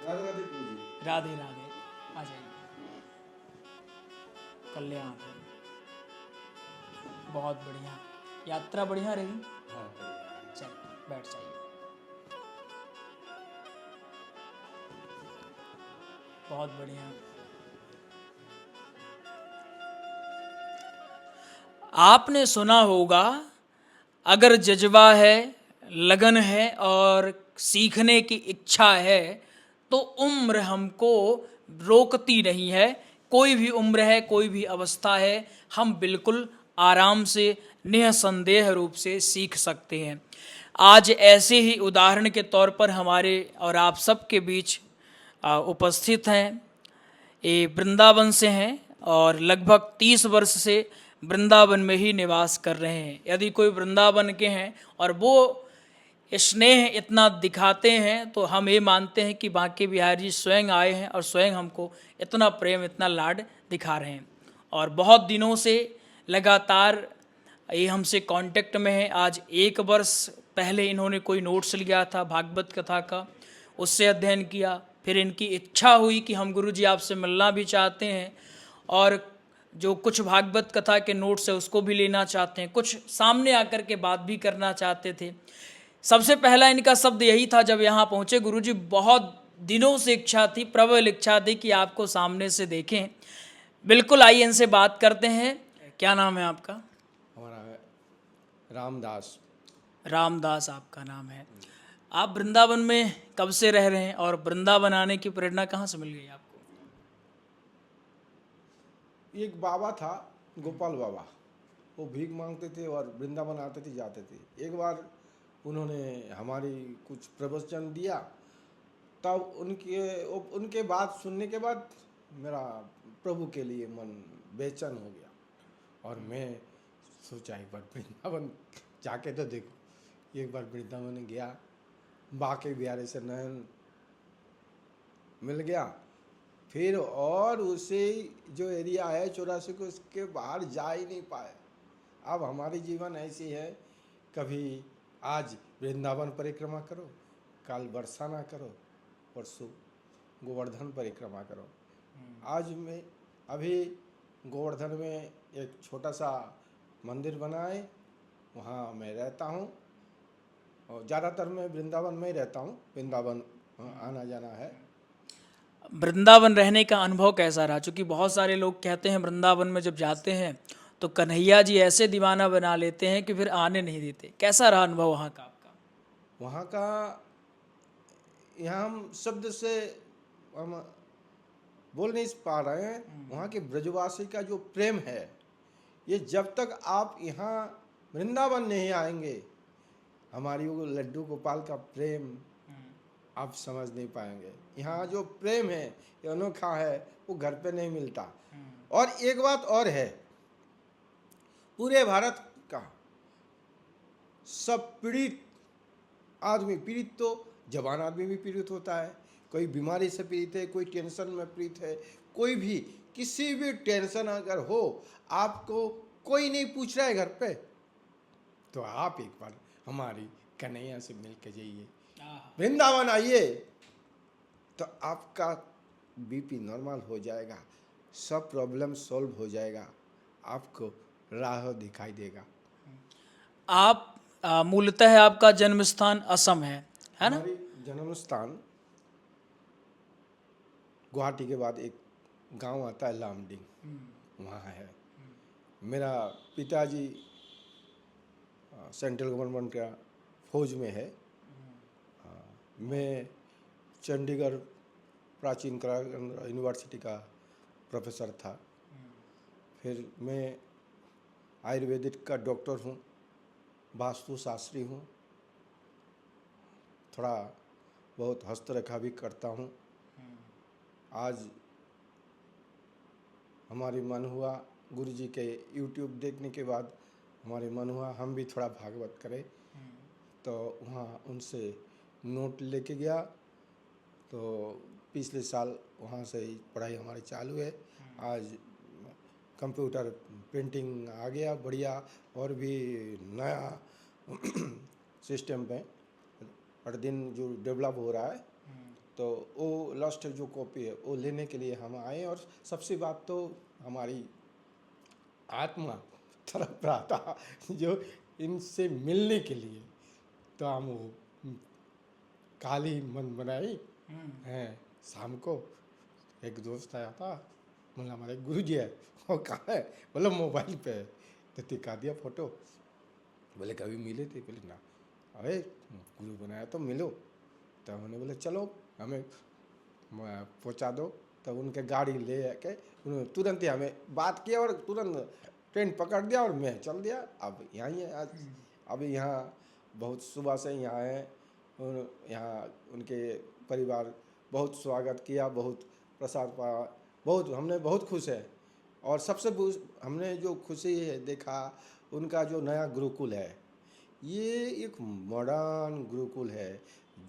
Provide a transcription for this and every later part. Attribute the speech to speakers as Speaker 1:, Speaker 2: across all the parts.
Speaker 1: राधे राधे प्रभु जी।
Speaker 2: राधे राधे। आ जाइए। कल्याण। बहुत बढ़िया। यात्रा बढ़िया रही।
Speaker 1: हाँ
Speaker 2: चलिए बैठ जाइए। बहुत बढ़िया। आपने सुना होगा, अगर जज्बा है, लगन है और सीखने की इच्छा है तो उम्र हमको रोकती नहीं है। कोई भी उम्र है, कोई भी अवस्था है, हम बिल्कुल आराम से निसंदेह रूप से सीख सकते हैं। आज ऐसे ही उदाहरण के तौर पर हमारे और आप सब के बीच उपस्थित हैं। ये वृंदावन से हैं और लगभग 30 वर्ष से वृंदावन में ही निवास कर रहे हैं। यदि कोई वृंदावन के हैं और वो स्नेह इतना दिखाते हैं तो हम ये मानते हैं कि बांके बिहारी जी स्वयं आए हैं और स्वयं हमको इतना प्रेम, इतना लाड दिखा रहे हैं। और बहुत दिनों से लगातार ये हमसे कांटेक्ट में है। आज 1 वर्ष पहले इन्होंने कोई नोट्स लिया था भागवत कथा का, उससे अध्ययन किया। फिर इनकी इच्छा हुई कि हम गुरुजी आपसे मिलना भी चाहते हैं और जो कुछ भागवत कथा के नोट्स है उसको भी लेना चाहते हैं, कुछ सामने आकर के बात भी करना चाहते थे। सबसे पहला इनका शब्द यही था जब यहाँ पहुँचे, गुरुजी बहुत दिनों से इच्छा थी, प्रबल इच्छा थी कि आपको सामने से देखें। बिल्कुल, आइए इनसे बात करते हैं। क्या नाम है आपका?
Speaker 1: हमारा है रामदास।
Speaker 2: रामदास आपका नाम है। आप वृंदावन में कब से रह रहे हैं और वृंदावन आने की प्रेरणा कहाँ से मिल गई आपको?
Speaker 1: एक बाबा था, गोपाल बाबा। वो भीख मांगते थे और वृंदावन आते थे जाते थे। एक बार उन्होंने हमारी कुछ प्रवचन दिया, तब उनके बात सुनने के बाद मेरा प्रभु के लिए मन बेचैन हो गया और मैं सोचा एक बार वृंदावन जाके तो देखो। एक बार वृंदावन गया, बाके बिहारी से नयन मिल गया। फिर और उसे जो एरिया है 84 को, उसके बाहर जा ही नहीं पाए। अब हमारी जीवन ऐसी है, कभी आज वृंदावन परिक्रमा करो, कल बरसाना करो, परसों गोवर्धन परिक्रमा करो। आज मैं अभी गोवर्धन में एक छोटा सा मंदिर बनाए, वहाँ मैं रहता हूँ और ज़्यादातर मैं वृंदावन में ही रहता हूँ। वृंदावन आना जाना है।
Speaker 2: वृंदावन रहने का अनुभव कैसा रहा? क्योंकि बहुत सारे लोग कहते हैं वृंदावन में जब जाते हैं तो कन्हैया जी ऐसे दीवाना बना लेते हैं कि फिर आने नहीं देते। कैसा रहा अनुभव वहाँ का आपका?
Speaker 1: वहाँ का, यहाँ हम शब्द से हम बोल नहीं पा रहे हैं। वहाँ के ब्रजवासी का जो प्रेम है, ये जब तक आप यहाँ वृंदावन नहीं आएंगे, हमारी वो लड्डू गोपाल का प्रेम आप समझ नहीं पाएंगे। यहाँ जो प्रेम है ये अनोखा है, वो घर पे नहीं मिलता। और एक बात और है, पूरे भारत का सब पीड़ित आदमी, पीड़ित तो जवान आदमी भी पीड़ित होता है, कोई बीमारी से पीड़ित है, कोई टेंशन में पीड़ित है, कोई भी किसी भी टेंशन अगर हो, आपको कोई नहीं पूछ रहा है घर पे, तो आप एक बार हमारी कन्हैया से मिल के जाइए, वृंदावन आइए, तो आपका बीपी नॉर्मल हो जाएगा, सब प्रॉब्लम सॉल्व हो जाएगा, आपको राह दिखाई देगा।
Speaker 2: आप मूलतः आपका जन्म स्थान असम है ना?
Speaker 1: हमारी जन्म स्थान गुवाहाटी के बाद एक गांव आता है लामडिंग, वहाँ है। मेरा पिताजी सेंट्रल गवर्नमेंट का फौज में है। मैं चंडीगढ़ प्राचीन कला यूनिवर्सिटी का प्रोफेसर था। फिर मैं आयुर्वेदिक का डॉक्टर हूँ, वास्तु शास्त्री हूँ, थोड़ा बहुत हस्तरेखा भी करता हूँ। आज हमारी मन हुआ, गुरुजी के YouTube देखने के बाद हमारे मन हुआ हम भी थोड़ा भागवत करें, तो वहाँ उनसे नोट लेके गया। तो पिछले साल वहाँ से ही पढ़ाई हमारी चालू है। आज कंप्यूटर प्रिंटिंग आ गया बढ़िया, और भी नया सिस्टम में हर दिन जो डेवलप हो रहा है, तो वो लास्ट जो कॉपी है वो लेने के लिए हम आए, और सबसे बात तो हमारी आत्मा तड़प रहा था जो इनसे मिलने के लिए। तो हम वो काली मन बनाई हैं। शाम को एक दोस्त आया था, बोला हमारे गुरु जी है, वो कहाँ है, बोला मोबाइल पे है। तो दिखा दिया फोटो, बोले कभी मिले थे, बोले ना, अरे गुरु बनाया तो मिलो। तो उन्होंने बोले चलो हमें पहुंचा दो। तब उनके गाड़ी ले के उन्होंने तुरंत ही हमें बात किया और तुरंत ट्रेन पकड़ दिया और मैं चल दिया। अब यहाँ ही है आज। अब यहाँ बहुत सुबह से यहाँ है, यहाँ उनके परिवार बहुत स्वागत किया, बहुत प्रसाद पाया, बहुत हमने बहुत खुश है। और सबसे हमने जो खुशी है देखा, उनका जो नया गुरुकुल है, ये एक मॉडर्न गुरुकुल है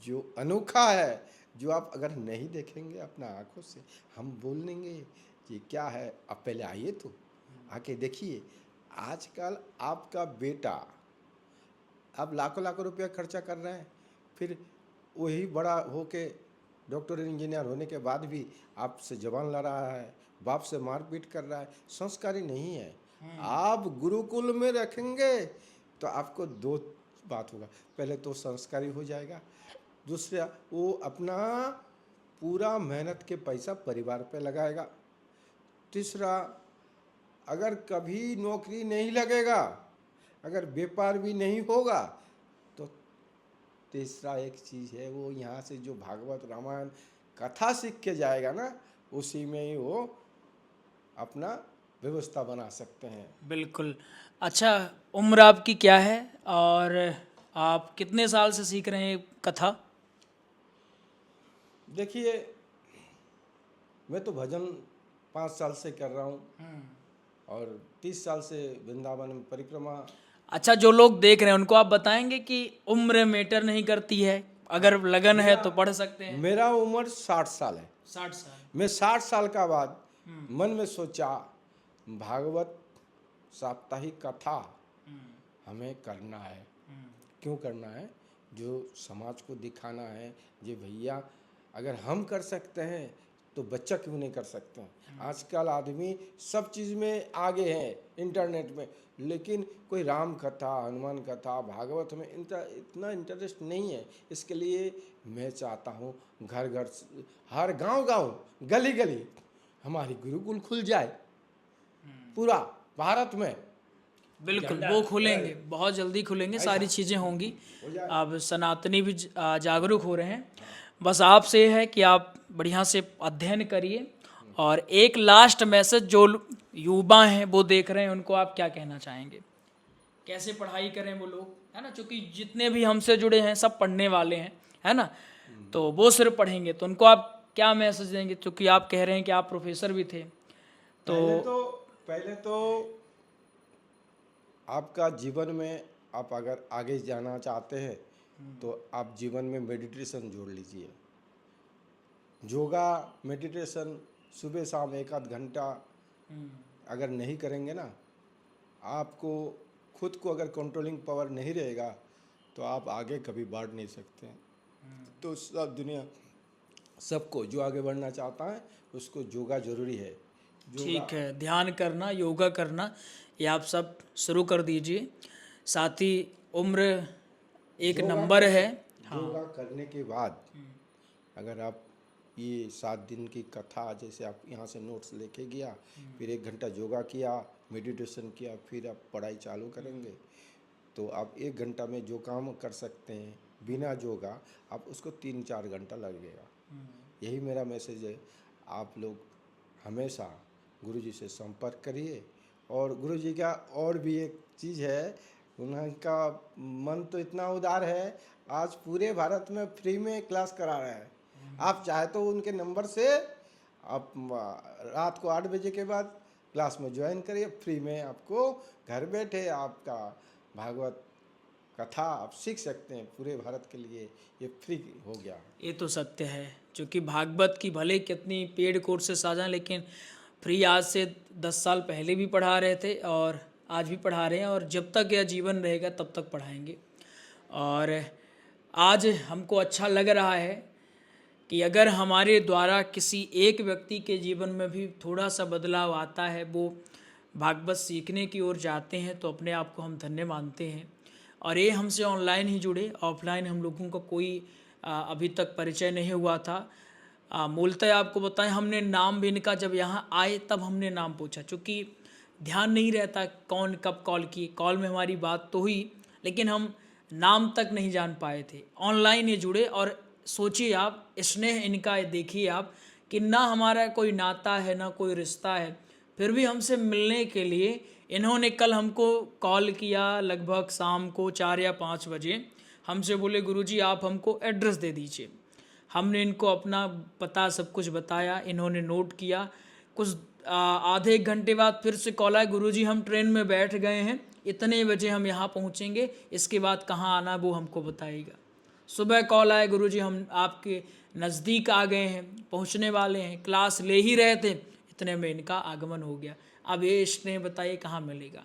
Speaker 1: जो अनोखा है, जो आप अगर नहीं देखेंगे अपना आंखों से, हम बोल देंगे कि क्या है। आप पहले आइए तो आके देखिए। आजकल आपका बेटा आप लाखों लाखों रुपया खर्चा कर रहे हैं, फिर वही बड़ा होके डॉक्टर इंजीनियर होने के बाद भी आपसे जबान लड़ा रहा है, बाप से मारपीट कर रहा है, संस्कारी नहीं है। आप गुरुकुल में रखेंगे तो आपको दो बात होगा, पहले तो संस्कारी हो जाएगा, दूसरा वो अपना पूरा मेहनत के पैसा परिवार पे लगाएगा, तीसरा अगर कभी नौकरी नहीं लगेगा, अगर व्यापार भी नहीं होगा, तो तीसरा एक चीज़ है, वो यहाँ से जो भागवत रामायण कथा सीख के जाएगा ना, उसी में ही वो अपना व्यवस्था बना सकते हैं।
Speaker 2: बिल्कुल। अच्छा, उम्र आपकी क्या है और आप कितने साल से सीख रहे हैं कथा?
Speaker 1: देखिए, मैं तो भजन 5 साल से कर रहा हूँ और 30 साल से वृंदावन में परिक्रमा।
Speaker 2: अच्छा, जो लोग देख रहे हैं उनको आप बताएंगे कि उम्र मैटर नहीं करती है, अगर लगन है तो पढ़ सकते हैं।
Speaker 1: मेरा उम्र 60 साल है।
Speaker 2: 60 साल।
Speaker 1: मैं 60 साल का बाद मन में सोचा भागवत साप्ताहिक कथा हमें करना है। क्यों करना है? जो समाज को दिखाना है, जे भैया अगर हम कर सकते हैं तो बच्चा क्यों नहीं कर सकते हैं। आजकल आदमी सब चीज़ में आगे हैं, इंटरनेट में, लेकिन कोई राम कथा, हनुमान कथा, भागवत में इतना इंटरेस्ट नहीं है। इसके लिए मैं चाहता हूँ घर घर, हर गांव गांव, गली गली हमारी गुरुकुल खुल जाए पूरा भारत में।
Speaker 2: बिल्कुल, वो खुलेंगे, बहुत जल्दी खुलेंगे, सारी चीज़ें होंगी। अब सनातनी भी जागरूक हो रहे हैं। बस आपसे है कि आप बढ़िया से अध्ययन करिए। और एक लास्ट मैसेज जो युवा हैं वो देख रहे हैं, उनको आप क्या कहना चाहेंगे? कैसे पढ़ाई करें वो लोग, है ना, क्योंकि जितने भी हमसे जुड़े हैं सब पढ़ने वाले हैं, है ना, तो वो सिर्फ पढ़ेंगे, तो उनको आप क्या मैसेज देंगे? क्योंकि आप कह रहे हैं कि आप प्रोफेसर भी थे।
Speaker 1: पहले तो आपका जीवन में आप अगर आगे जाना चाहते हैं तो आप जीवन में मेडिटेशन जोड़ लीजिए। योगा, मेडिटेशन सुबह शाम 1 आध घंटा अगर नहीं करेंगे ना, आपको खुद को अगर कंट्रोलिंग पावर नहीं रहेगा तो आप आगे कभी बढ़ नहीं सकते हैं। तो सब दुनिया, सबको जो आगे बढ़ना चाहता है उसको योगा जरूरी है।
Speaker 2: ठीक है, ध्यान करना, योगा करना, ये आप सब शुरू कर दीजिए। साथ ही उम्र एक नंबर है।
Speaker 1: योगा करने के बाद अगर आप ये 7 दिन की कथा, जैसे आप यहाँ से नोट्स लेके गया, फिर 1 घंटा योगा किया, मेडिटेशन किया, फिर आप पढ़ाई चालू करेंगे, तो आप 1 घंटा में जो काम कर सकते हैं बिना योगा, आप उसको 3-4 घंटा लगेगा। यही मेरा मैसेज है। आप लोग हमेशा गुरुजी से संपर्क करिए। और गुरुजी का और भी एक चीज़ है, उनका मन तो इतना उदार है, आज पूरे भारत में फ्री में क्लास करा रहे हैं। आप चाहे तो उनके नंबर से आप रात को 8 बजे के बाद क्लास में ज्वाइन करिए, फ्री में आपको घर बैठे आपका भागवत कथा आप सीख सकते हैं। पूरे भारत के लिए ये फ्री हो गया।
Speaker 2: ये तो सत्य है, क्योंकि भागवत की भले कितनी पेड कोर्सेस आ जाएं, लेकिन फ्री आज से 10 साल पहले भी पढ़ा रहे थे और आज भी पढ़ा रहे हैं, और जब तक यह जीवन रहेगा तब तक पढ़ाएंगे। और आज हमको अच्छा लग रहा है कि अगर हमारे द्वारा किसी एक व्यक्ति के जीवन में भी थोड़ा सा बदलाव आता है, वो भागवत सीखने की ओर जाते हैं, तो अपने आप को हम धन्य मानते हैं। और ये हमसे ऑनलाइन ही जुड़े, ऑफलाइन हम लोगों का कोई अभी तक परिचय नहीं हुआ था। मूलतः आपको बताएं, हमने नाम भी इनका जब यहाँ आए तब हमने नाम पूछा, चूँकि ध्यान नहीं रहता कौन कब कॉल की। कॉल में हमारी बात तो हुई, लेकिन हम नाम तक नहीं जान पाए थे। ऑनलाइन ये जुड़े, और सोचिए आप, स्नेह इनका देखिए आप, कि ना हमारा कोई नाता है ना कोई रिश्ता है, फिर भी हमसे मिलने के लिए इन्होंने कल हमको कॉल किया लगभग शाम को 4 या 5 बजे। हमसे बोले गुरुजी आप हमको एड्रेस दे दीजिए। हमने इनको अपना पता सब कुछ बताया, इन्होंने नोट किया। कुछ आधे एक घंटे बाद फिर से कॉल आया, गुरुजी हम ट्रेन में बैठ गए हैं, इतने बजे हम यहाँ पहुँचेंगे, इसके बाद कहाँ आना वो हमको बताइएगा। सुबह कॉल आया, गुरुजी हम आपके नज़दीक आ गए हैं, पहुँचने वाले हैं, क्लास ले ही रहे थे, इतने में इनका आगमन हो गया। अब ये स्नेह बताइए कहाँ मिलेगा।